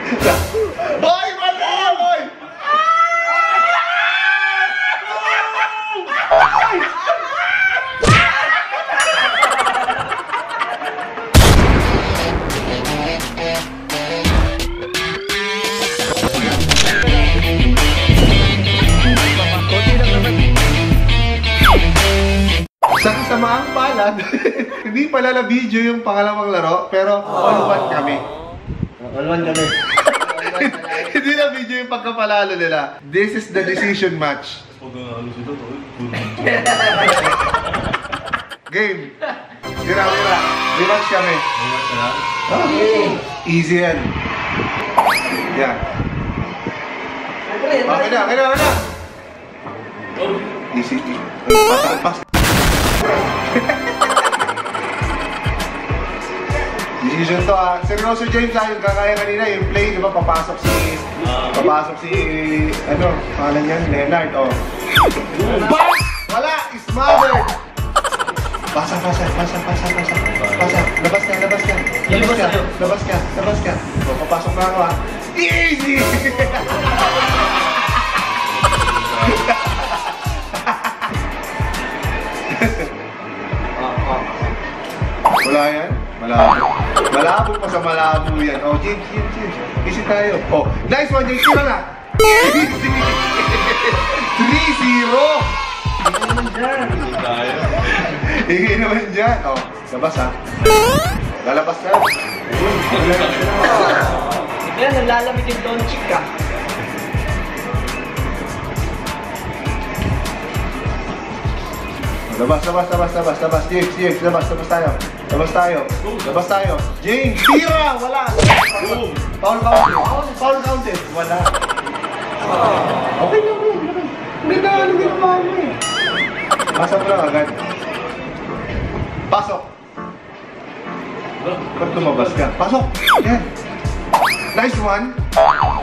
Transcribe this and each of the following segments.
Boy! Mali! Boy! Sa kasamaang palad, hindi pala na video yung pangalawang laro, pero all-one kami. All-one kami. Hindi na video yung pagkapalalo nila. This is the decision match. Game. Tira. Rematch kami. Easy yan. Yan. Okay na. Easy. Pas. Decision to seryoso James yung kakaya kanina yung play, di ba? Papasok si ano, pangalan yan? Leonard, Pass! Wala! Smothered! Pasa. Labas ka. Papasok na ako Easy! Wala yan? Malabo pa sa malabo yan. James. Easy tayo. Nice one, James. Tira na. 3-0. Hindi naman dyan. Labas lalabas na. Yan, naglalamig yung Doncic ka. Labas. James, labas tayo. James, tira! Wala! Foul counted. Wala. Okay. Ano ginawa mo eh? Pasok mo lang agad. Pasok! Ba't lumabas ka? Pasok! Yan! Nice one!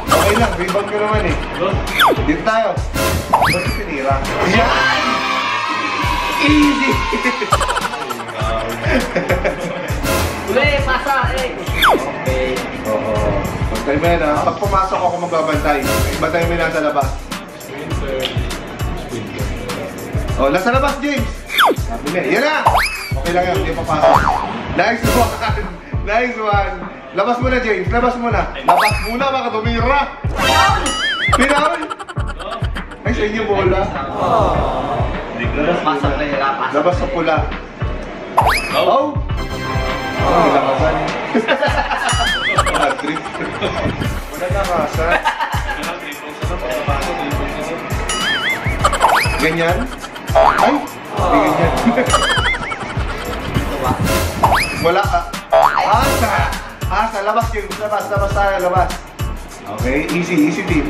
Okay lang, rebound ko naman eh. Dito tayo. Ba't tinira? Yan! Easy! Pasa Okay. Bantay mo yan Pag pumasok ako magbabantay. Bantay mo yan nasa labas. Nasa labas, James! Sabi niya, yan na! Okay lang yan, hindi papasok. Nice one! Labas mo na, James. Labas muna, baka tumira! Pinawin! Ay, sa inyo bola. Labas sa pula. Nilakasan. Trip. Wala nakasan. Ganyan? Ay! Hindi ganyan. Wala ka. Asa! Labas yun. Labas tayo. Labas. Okay, easy team.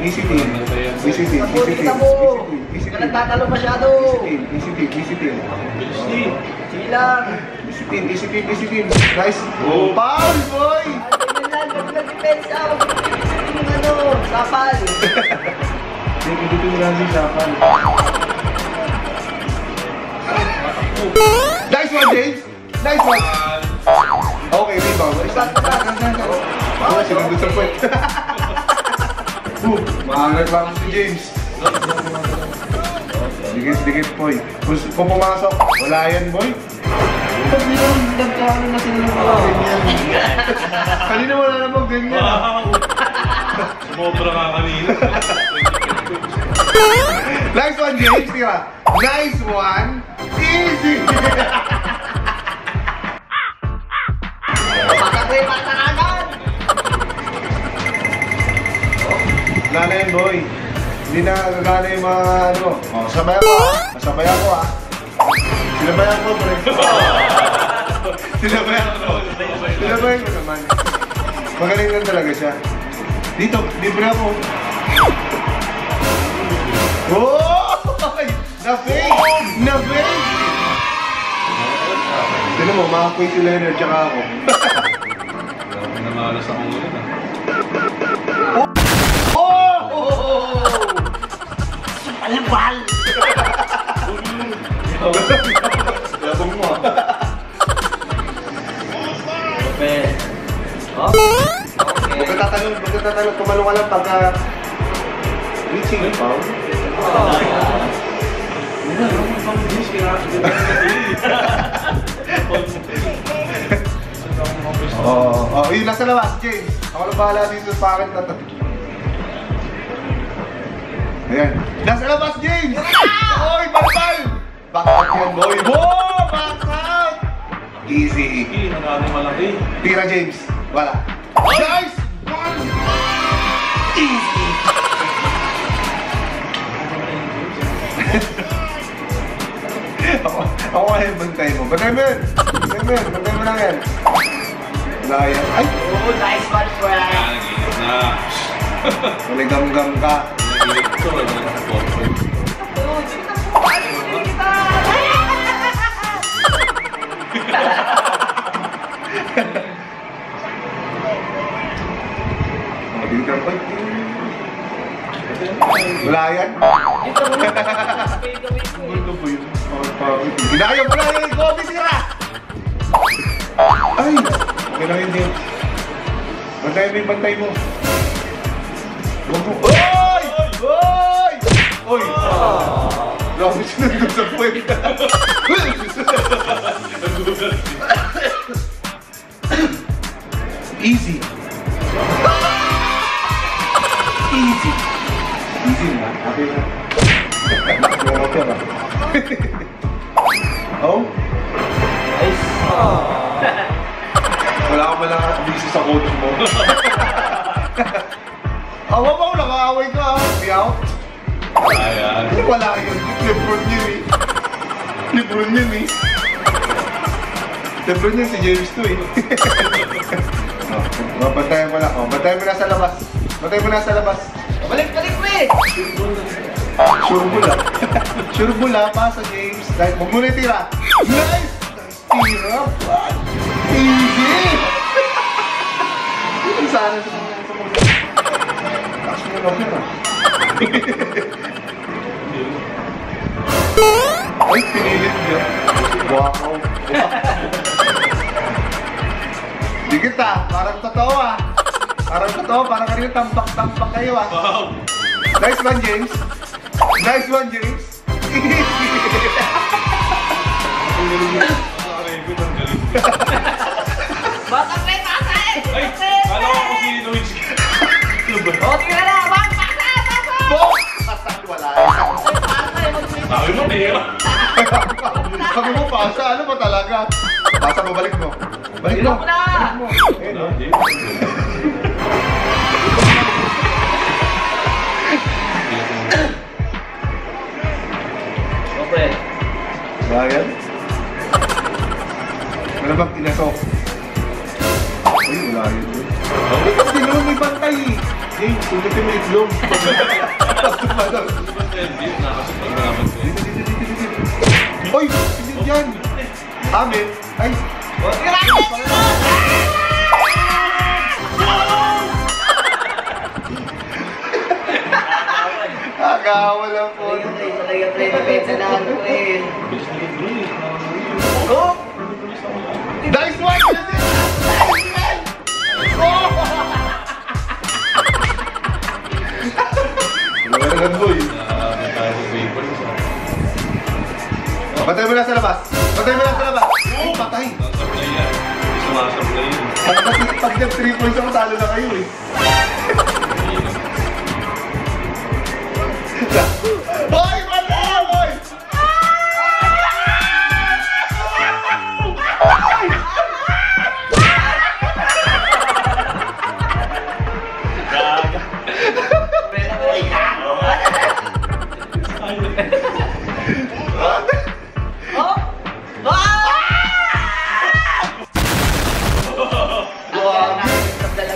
Nagtatalo masyado. Easy team. Sige lang. Easy team. Nice. Foul, boy! Depensa. Sapal. Dito mo lang yung sapal. Nice one, James! Nice one! Okay, rebound. Sinundot sa point. Maangat lang si James. Dikit, boy. Kung pumasok, wala yan, boy. Pag di naman nagkano na sila ng mga ganyan. Kanina wala namang ganyan. Sumobra ka kanina. Nice one, James. Tira. Nice one. Easy. Mata agad. Wala na yan, boy. Hindi na gagana yung mga ano. Sabay ako Sinabayan ko, pre. Sinabayan ko naman. Magaling lang talaga siya. Dito, libre ako. Na-fake! Tignan mo, makakoy si Leonard tsaka ako. Namalas ako ngayon Alabal! Labong mo Okay. Huwag ka magtatalon, tumalong ka lang pagka reaching foul. Oh, yun, nasa labas, James. Ako na bahala dito sa akin na to. Ayan. Nasa labas, James! Oy, bakal! Bakal yan, boy. Whoa! Bakal! Easy. Hindi, malaki. Tira, James. Wala. Guys! Easy. Ako kaya yung bantay mo. Bantay mo yan. Bantay mo lang yan. Wala yan. Ay! Oh, nice one, friend. Nag-iinit na. Maligam-gam ka. Nag-iinit ito. Wala na sa bottle. Maligam ka. Wala yan. Ito po yun. Ginaya mo na yung Kobe, sira! Ay! Okay lang yun, James. Bantay mo yung bantay mo. Oy! Oy! Oy! Grabe sinunod sa puwet. Easy. Easy. Easy na. Happy na. Okay ba? Oh? Nice. Wala ka pala busy sa coach mo. Awa ba, nakaaway ka ha? Di out? Ayan. Wala yun. Lebron yun eh. Lebron yun eh. Lebron yun si James to eh. Bantayan mo na. Bantayan mo na sa labas. Bantayan mo na sa labas. Balik, pre! Surbula. Surbula pa sa James. Dahil huwag mo na tira. Nice! Nice tira. Easy! Ito sana sa mga takas mo na pera. Ay, pinilit niya. Wow. Dikit ah. Parang totoo ah. Parang totoo. Parang kanina tampak-tampak kayo ah. Wow! Nice one, James. Nice one, James. Ang galing yun. Nakarecord, ang galing. Bata, pre! Pasa eh! Ay! Kala ko kung sino Luigi. Oh, tingnan na! Bang! Pasa! Boom! Pasak, wala yan. Sabi mo, tira. Sabi mo, pasa. Ano ba talaga? Pasa mo, balik mo. Balik mo. Ilok mo na! Balik mo. Ayun, Ano, oh. James? Oh, pre. Bayan. Wala bang tinasok? Uy, wala yun. Ay, kasi naman may bantay eh. James, sulit yung may itlog. Hindi, nakasipag naman ko. Uy, hindi dyan. Amin. Ay. Oh, tingnan na! Agawa lang po. Talaga, pre. Depensa na ako, pre. Bilis na yung Bruce. Oh! Nice one! Oh! Wala na boy. May tayo sa papers. Patay mo na sa labas. Patay mo na sa labas. Oh, patay. Sasablay yan. Sumasablay yun. Pag nag 3 points ako, talo na kayo eh. Hoy! Patay! Hoy! Pre, pre. Oh!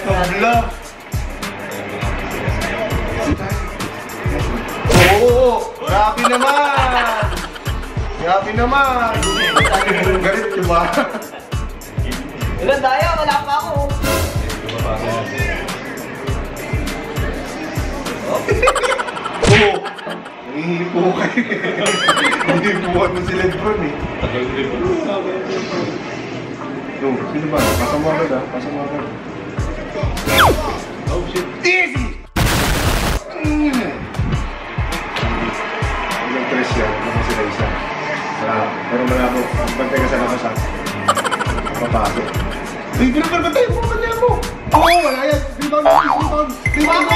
Tabla. Oo! Grabe naman! Grabe naman! Galit, diba? Ilan tayo? Wala pa ako. Oo! Nangihipo kayo. Nangihipuan mo si Lebron eh. Tagal din po. Yo, sino ba? Pasa mo agad ah. Pasa mo agad. Rebound! Rebound! Rebound!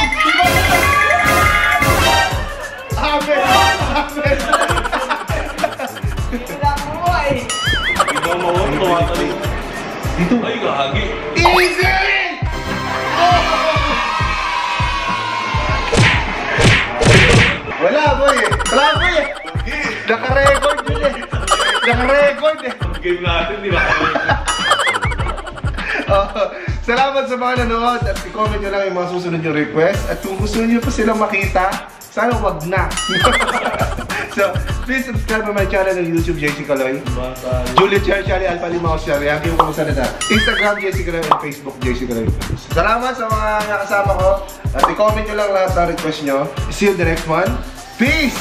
Amen! Amen! Wala ko eh. Ikaw mawag, tumatali. Dito! Ay, gagi. Easy! Wala boy eh! Wala boy eh! Naka-record yun eh! Naka-record eh! Game natin, di ba? Salamat sa mga nanood at i-comment nyo lang yung mga susunod yung request at kung gusto nyo pa silang makita, sana wag na. So, please subscribe to my channel on YouTube, JC Kaloy. Juliet Cherchari, Alpha Limao Cherry. Ang kung saan na Instagram, JC Kaloy, and Facebook, JC Kaloy. Salamat sa mga nakasama ko at i-comment nyo lang lahat ng request nyo. See you in the next one. Peace!